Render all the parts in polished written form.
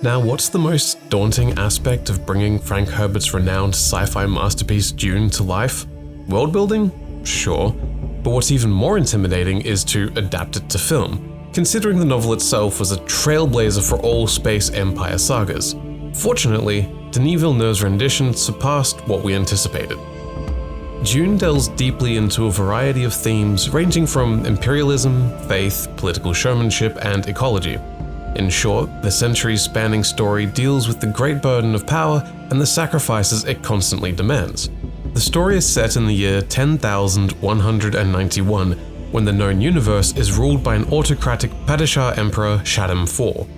Now, what's the most daunting aspect of bringing Frank Herbert's renowned sci-fi masterpiece Dune to life? World building? Sure. But what's even more intimidating is to adapt it to film, considering the novel itself was a trailblazer for all space empire sagas. Fortunately, Denis Villeneuve's rendition surpassed what we anticipated. Dune delves deeply into a variety of themes ranging from imperialism, faith, political showmanship, and ecology. In short, the centuries-spanning story deals with the great burden of power and the sacrifices it constantly demands. The story is set in the year 10,191, when the known universe is ruled by an autocratic Padishah Emperor Shaddam IV.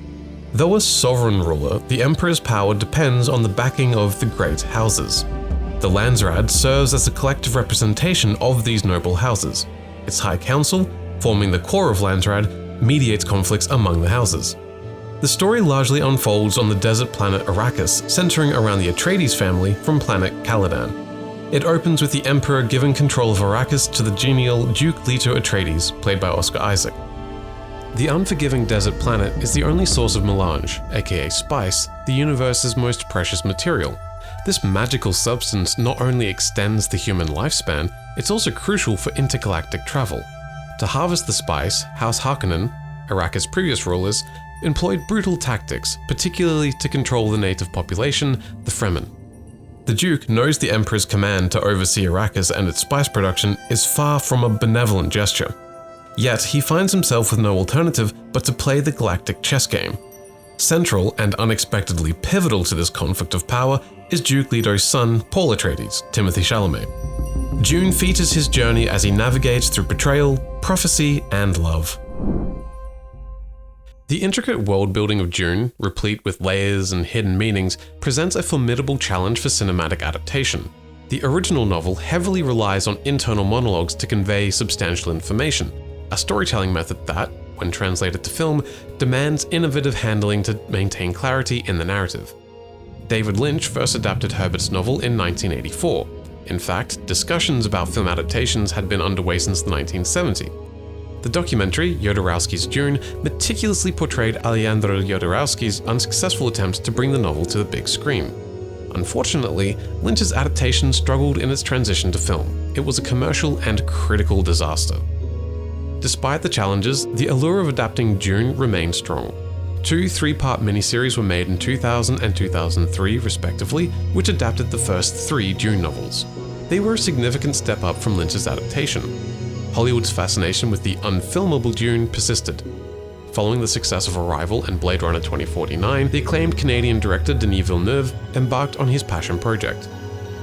Though a sovereign ruler, the emperor's power depends on the backing of the great houses. The Landsraad serves as a collective representation of these noble houses. Its High Council, forming the core of Landsraad, mediates conflicts among the houses. The story largely unfolds on the desert planet Arrakis, centering around the Atreides family from planet Caladan. It opens with the Emperor giving control of Arrakis to the genial Duke Leto Atreides, played by Oscar Isaac. The unforgiving desert planet is the only source of melange, aka spice, the universe's most precious material. This magical substance not only extends the human lifespan, it's also crucial for intergalactic travel. To harvest the spice, House Harkonnen, Arrakis' previous rulers, employed brutal tactics, particularly to control the native population, the Fremen. The Duke knows the Emperor's command to oversee Arrakis and its spice production is far from a benevolent gesture. Yet he finds himself with no alternative but to play the galactic chess game. Central and unexpectedly pivotal to this conflict of power is Duke Leto's son, Paul Atreides, Timothée Chalamet. Dune features his journey as he navigates through betrayal, prophecy, and love. The intricate world-building of Dune, replete with layers and hidden meanings, presents a formidable challenge for cinematic adaptation. The original novel heavily relies on internal monologues to convey substantial information, a storytelling method that, when translated to film, demands innovative handling to maintain clarity in the narrative. David Lynch first adapted Herbert's novel in 1984. In fact, discussions about film adaptations had been underway since the 1970s. The documentary, Jodorowsky's Dune, meticulously portrayed Alejandro Jodorowsky's unsuccessful attempt to bring the novel to the big screen. Unfortunately, Lynch's adaptation struggled in its transition to film. It was a commercial and critical disaster. Despite the challenges, the allure of adapting Dune remained strong. 2 3-part miniseries were made in 2000 and 2003, respectively, which adapted the first 3 Dune novels. They were a significant step up from Lynch's adaptation. Hollywood's fascination with the unfilmable Dune persisted. Following the success of Arrival and Blade Runner 2049, the acclaimed Canadian director Denis Villeneuve embarked on his passion project.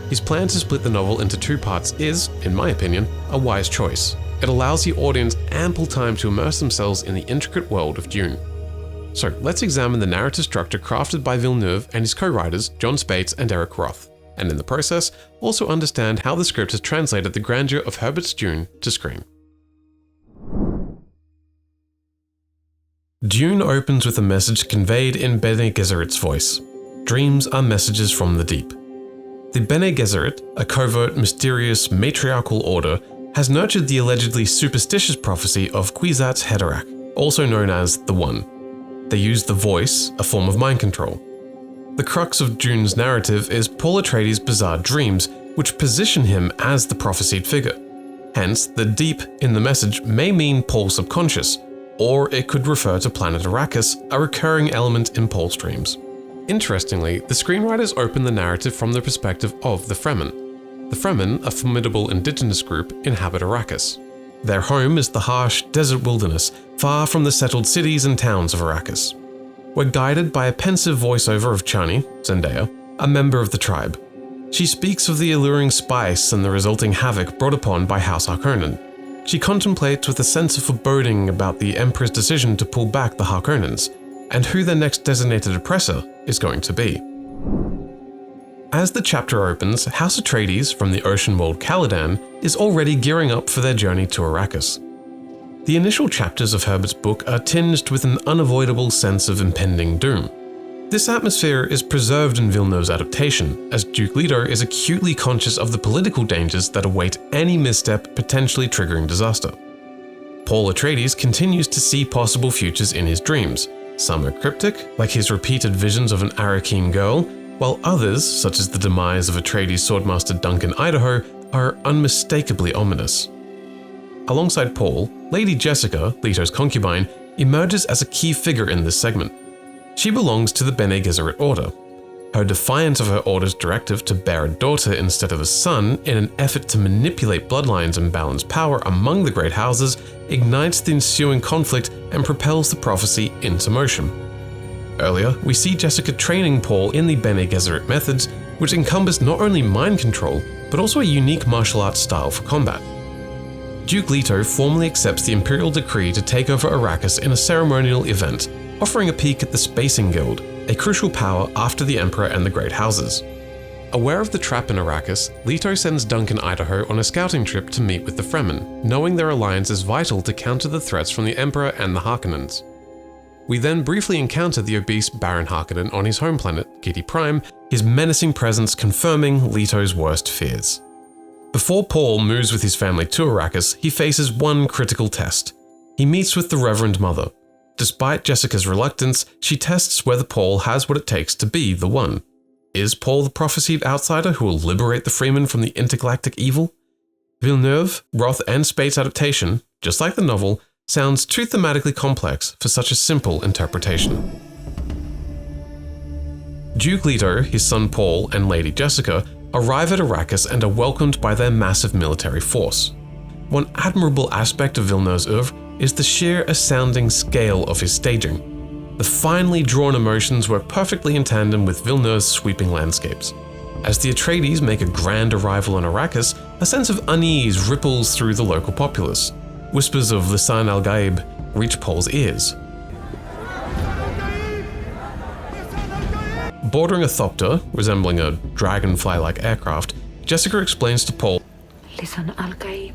His plan to split the novel into 2 parts is, in my opinion, a wise choice. It allows the audience ample time to immerse themselves in the intricate world of Dune. So let's examine the narrative structure crafted by Villeneuve and his co-writers John Spates and Eric Roth, and in the process, also understand how the script has translated the grandeur of Herbert's Dune to screen. Dune opens with a message conveyed in Bene Gesserit's voice. Dreams are messages from the deep. The Bene Gesserit, a covert, mysterious, matriarchal order, has nurtured the allegedly superstitious prophecy of Kwisatz Haderach, also known as the One. They use the voice, a form of mind control. The crux of Dune's narrative is Paul Atreides' bizarre dreams, which position him as the prophesied figure. Hence, the deep in the message may mean Paul's subconscious, or it could refer to planet Arrakis, a recurring element in Paul's dreams. Interestingly, the screenwriters open the narrative from the perspective of the Fremen. The Fremen, a formidable indigenous group, inhabit Arrakis. Their home is the harsh desert wilderness, far from the settled cities and towns of Arrakis. We're guided by a pensive voiceover of Chani, Zendaya, a member of the tribe. She speaks of the alluring spice and the resulting havoc brought upon by House Harkonnen. She contemplates with a sense of foreboding about the Emperor's decision to pull back the Harkonnens, and who their next designated oppressor is going to be. As the chapter opens, House Atreides from the ocean world Caladan is already gearing up for their journey to Arrakis. The initial chapters of Herbert's book are tinged with an unavoidable sense of impending doom. This atmosphere is preserved in Villeneuve's adaptation, as Duke Leto is acutely conscious of the political dangers that await any misstep potentially triggering disaster. Paul Atreides continues to see possible futures in his dreams, Some are cryptic, like his repeated visions of an Arrakeen girl, while others, such as the demise of Atreides swordmaster Duncan Idaho, are unmistakably ominous. Alongside Paul, Lady Jessica, Leto's concubine, emerges as a key figure in this segment. She belongs to the Bene Gesserit Order. Her defiance of her order's directive to bear a daughter instead of a son in an effort to manipulate bloodlines and balance power among the great houses ignites the ensuing conflict and propels the prophecy into motion. Earlier, we see Jessica training Paul in the Bene Gesserit methods, which encompass not only mind control, but also a unique martial arts style for combat. Duke Leto formally accepts the Imperial decree to take over Arrakis in a ceremonial event, offering a peek at the Spacing Guild, a crucial power after the Emperor and the Great Houses. Aware of the trap in Arrakis, Leto sends Duncan Idaho on a scouting trip to meet with the Fremen, knowing their alliance is vital to counter the threats from the Emperor and the Harkonnens. We then briefly encounter the obese Baron Harkonnen on his home planet, Giedi Prime, his menacing presence confirming Leto's worst fears. Before Paul moves with his family to Arrakis, he faces one critical test. He meets with the Reverend Mother. Despite Jessica's reluctance, she tests whether Paul has what it takes to be the one. Is Paul the prophesied outsider who will liberate the Fremen from the intergalactic evil? Villeneuve, Roth and Spate's adaptation, just like the novel, sounds too thematically complex for such a simple interpretation. Duke Leto, his son Paul, and Lady Jessica arrive at Arrakis and are welcomed by their massive military force. One admirable aspect of Villeneuve's oeuvre is the sheer astounding scale of his staging. The finely drawn emotions work perfectly in tandem with Villeneuve's sweeping landscapes. As the Atreides make a grand arrival on Arrakis, a sense of unease ripples through the local populace. Whispers of Lisan al-Gaib reach Paul's ears. Boarding a thopter, resembling a dragonfly-like aircraft, Jessica explains to Paul, Lisan al-Gaib,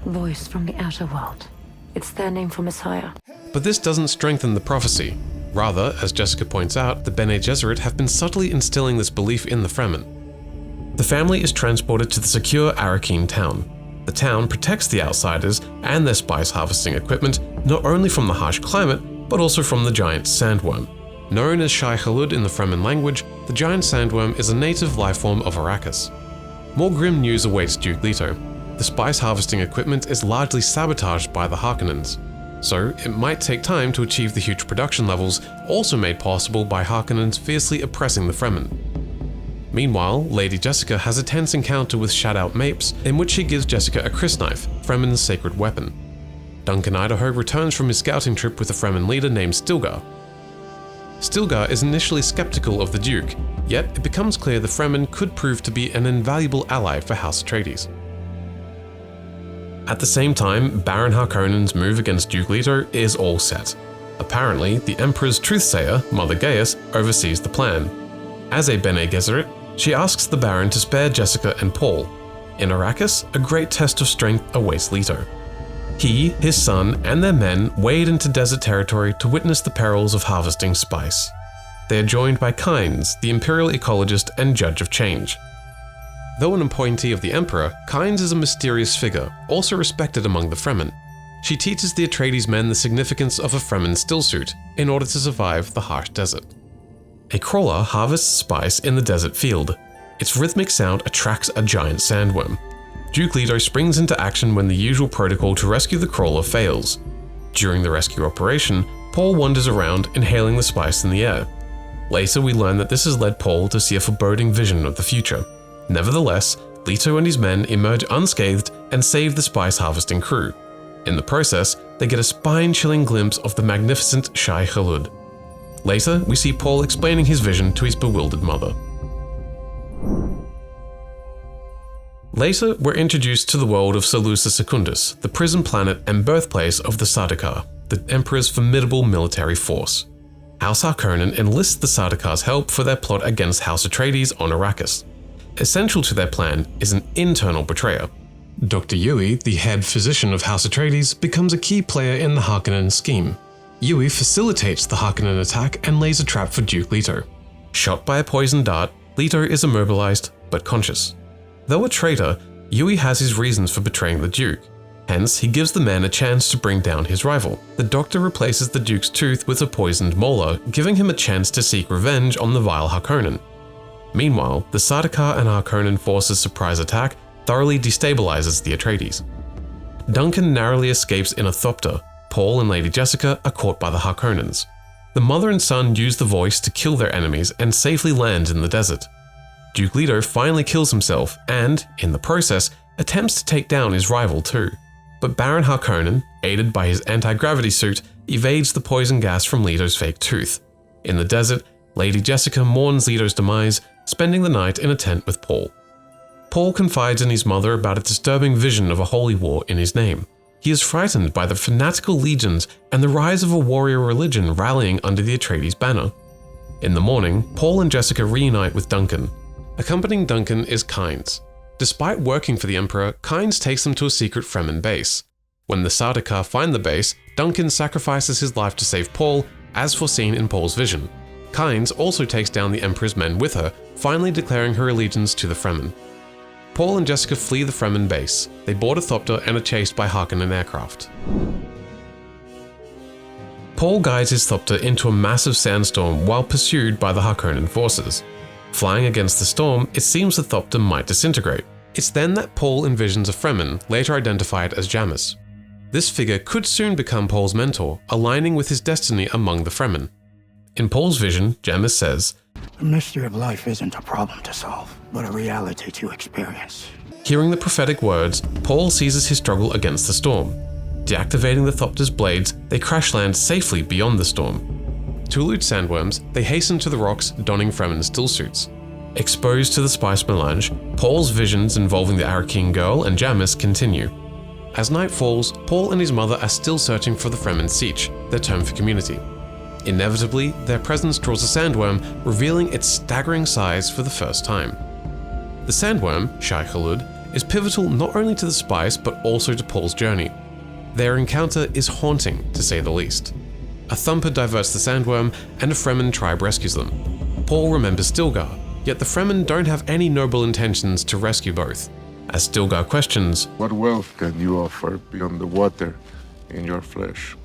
voice from the outer world. It's their name for Messiah. But this doesn't strengthen the prophecy. Rather, as Jessica points out, the Bene Gesserit have been subtly instilling this belief in the Fremen. The family is transported to the secure Arrakeen town. The town protects the outsiders and their spice harvesting equipment not only from the harsh climate, but also from the giant sandworm. Known as Shai Hulud in the Fremen language, the giant sandworm is a native lifeform of Arrakis. More grim news awaits Duke Leto. The spice harvesting equipment is largely sabotaged by the Harkonnens, so it might take time to achieve the huge production levels also made possible by Harkonnens fiercely oppressing the Fremen. Meanwhile, Lady Jessica has a tense encounter with Shaddam Mapes in which she gives Jessica a crysknife, Fremen's sacred weapon. Duncan Idaho returns from his scouting trip with a Fremen leader named Stilgar. Stilgar is initially skeptical of the Duke, yet it becomes clear the Fremen could prove to be an invaluable ally for House Atreides. At the same time, Baron Harkonnen's move against Duke Leto is all set. Apparently, the Emperor's truthsayer, Mother Gaius, oversees the plan. As a Bene Gesserit, she asks the Baron to spare Jessica and Paul. In Arrakis, a great test of strength awaits Leto. He, his son, and their men wade into desert territory to witness the perils of harvesting spice. They are joined by Kynes, the Imperial ecologist and judge of change. Though an appointee of the Emperor, Kynes is a mysterious figure, also respected among the Fremen. She teaches the Atreides men the significance of a Fremen stillsuit in order to survive the harsh desert. A crawler harvests spice in the desert field. Its rhythmic sound attracts a giant sandworm. Duke Leto springs into action when the usual protocol to rescue the crawler fails. During the rescue operation, Paul wanders around inhaling the spice in the air. Later, we learn that this has led Paul to see a foreboding vision of the future. Nevertheless, Leto and his men emerge unscathed and save the spice harvesting crew. In the process, they get a spine-chilling glimpse of the magnificent Shai Hulud. Later, we see Paul explaining his vision to his bewildered mother. Later, we're introduced to the world of Salusa Secundus, the prison planet and birthplace of the Sardaukar, the Emperor's formidable military force. House Harkonnen enlists the Sardaukars' help for their plot against House Atreides on Arrakis. Essential to their plan is an internal betrayer. Dr. Yueh, the head physician of House Atreides, becomes a key player in the Harkonnen scheme. Yueh facilitates the Harkonnen attack and lays a trap for Duke Leto. Shot by a poisoned dart, Leto is immobilized but conscious. Though a traitor, Yueh has his reasons for betraying the Duke. Hence, he gives the man a chance to bring down his rival. The Doctor replaces the Duke's tooth with a poisoned molar, giving him a chance to seek revenge on the vile Harkonnen. Meanwhile, the Sardaukar and Harkonnen forces' surprise attack thoroughly destabilizes the Atreides. Duncan narrowly escapes in a thopter. Paul and Lady Jessica are caught by the Harkonnens. The mother and son use the voice to kill their enemies and safely land in the desert. Duke Leto finally kills himself and, in the process, attempts to take down his rival too. But Baron Harkonnen, aided by his anti-gravity suit, evades the poison gas from Leto's fake tooth. In the desert, Lady Jessica mourns Leto's demise, spending the night in a tent with Paul. Paul confides in his mother about a disturbing vision of a holy war in his name. He is frightened by the fanatical legions and the rise of a warrior religion rallying under the Atreides banner. In the morning, Paul and Jessica reunite with Duncan. Accompanying Duncan is Kynes. Despite working for the Emperor, Kynes takes them to a secret Fremen base. When the Sardaukar find the base, Duncan sacrifices his life to save Paul, as foreseen in Paul's vision. Kynes also takes down the Emperor's men with her, finally declaring her allegiance to the Fremen. Paul and Jessica flee the Fremen base. They board a thopter and are chased by Harkonnen aircraft. Paul guides his thopter into a massive sandstorm while pursued by the Harkonnen forces. Flying against the storm, it seems the thopter might disintegrate. It's then that Paul envisions a Fremen, later identified as Jamis. This figure could soon become Paul's mentor, aligning with his destiny among the Fremen. In Paul's vision, Jamis says, "The mystery of life isn't a problem to solve, but a reality to experience." Hearing the prophetic words, Paul seizes his struggle against the storm. Deactivating the thopter's blades, they crash land safely beyond the storm. To elude sandworms, they hasten to the rocks, donning Fremen stillsuits. Exposed to the spice melange, Paul's visions involving the Arrakeen girl and Jamis continue. As night falls, Paul and his mother are still searching for the Fremen Sietch, their term for community. Inevitably, their presence draws a sandworm, revealing its staggering size for the first time. The sandworm, Shai Hulud, is pivotal not only to the spice but also to Paul's journey. Their encounter is haunting, to say the least. A thumper diverts the sandworm, and a Fremen tribe rescues them. Paul remembers Stilgar, yet the Fremen don't have any noble intentions to rescue both. As Stilgar questions, "What wealth can you offer beyond the water in your flesh?"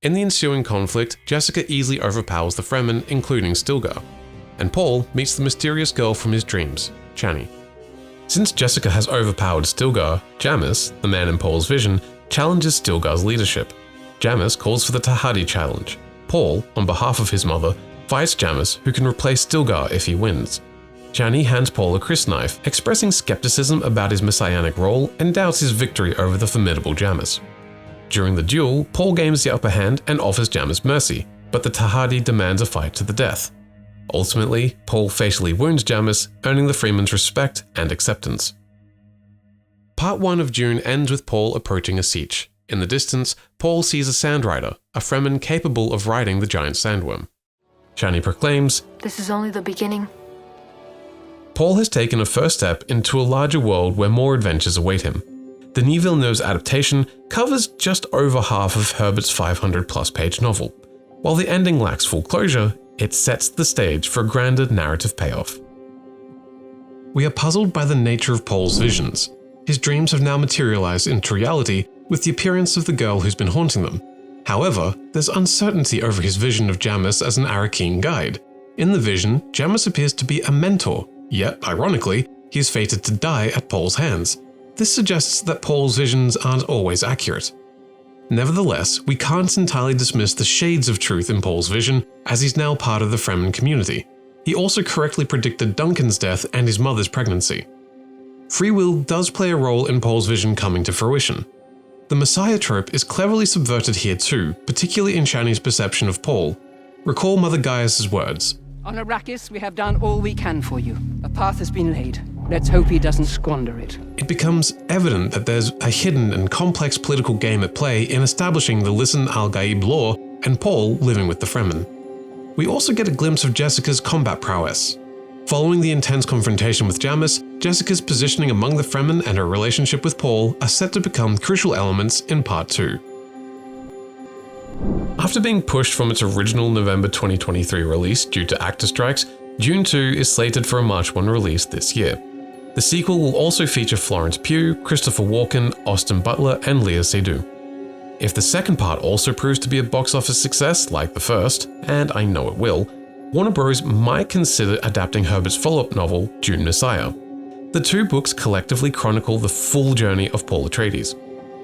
In the ensuing conflict, Jessica easily overpowers the Fremen, including Stilgar, and Paul meets the mysterious girl from his dreams, Chani. Since Jessica has overpowered Stilgar, Jamis, the man in Paul's vision, challenges Stilgar's leadership. Jamis calls for the Tahadi challenge. Paul, on behalf of his mother, fights Jamis, who can replace Stilgar if he wins. Chani hands Paul a crysknife, expressing skepticism about his messianic role and doubts his victory over the formidable Jamis. During the duel, Paul gains the upper hand and offers Jamis mercy, but the Tahadi demands a fight to the death. Ultimately, Paul fatally wounds Jamis, earning the Fremen's respect and acceptance. Part 1 of Dune ends with Paul approaching a Sietch. In the distance, Paul sees a Sandrider, a Fremen capable of riding the giant sandworm. Chani proclaims, This is only the beginning. Paul has taken a first step into a larger world where more adventures await him. Denis Villeneuve's adaptation covers just over half of Herbert's 500-plus page novel. While the ending lacks full closure, it sets the stage for a grander narrative payoff. We are puzzled by the nature of Paul's visions. His dreams have now materialized into reality with the appearance of the girl who's been haunting them. However, there's uncertainty over his vision of Jamis as an Arrakeen guide. In the vision, Jamis appears to be a mentor, yet, ironically, he is fated to die at Paul's hands. This suggests that Paul's visions aren't always accurate. Nevertheless, we can't entirely dismiss the shades of truth in Paul's vision, as he's now part of the Fremen community. He also correctly predicted Duncan's death and his mother's pregnancy. Free will does play a role in Paul's vision coming to fruition. The Messiah trope is cleverly subverted here too, particularly in Chani's perception of Paul. Recall Mother Gaius' words. "On Arrakis, we have done all we can for you. A path has been laid. Let's hope he doesn't squander it." It becomes evident that there's a hidden and complex political game at play in establishing the Lisan al-Gaib law and Paul living with the Fremen. We also get a glimpse of Jessica's combat prowess. Following the intense confrontation with Jamis, Jessica's positioning among the Fremen and her relationship with Paul are set to become crucial elements in Part 2. After being pushed from its original November 2023 release due to actor strikes, Dune 2 is slated for a March 1 release this year. The sequel will also feature Florence Pugh, Christopher Walken, Austin Butler, and Léa Seydoux. If the second part also proves to be a box office success like the first, and I know it will, Warner Bros. Might consider adapting Herbert's follow-up novel, Dune Messiah. The two books collectively chronicle the full journey of Paul Atreides.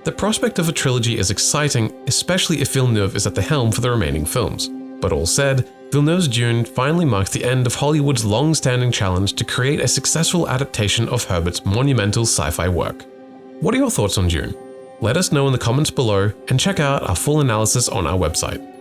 The prospect of a trilogy is exciting, especially if Villeneuve is at the helm for the remaining films. But all said, Villeneuve's Dune finally marks the end of Hollywood's long-standing challenge to create a successful adaptation of Herbert's monumental sci-fi work. What are your thoughts on Dune? Let us know in the comments below and check out our full analysis on our website.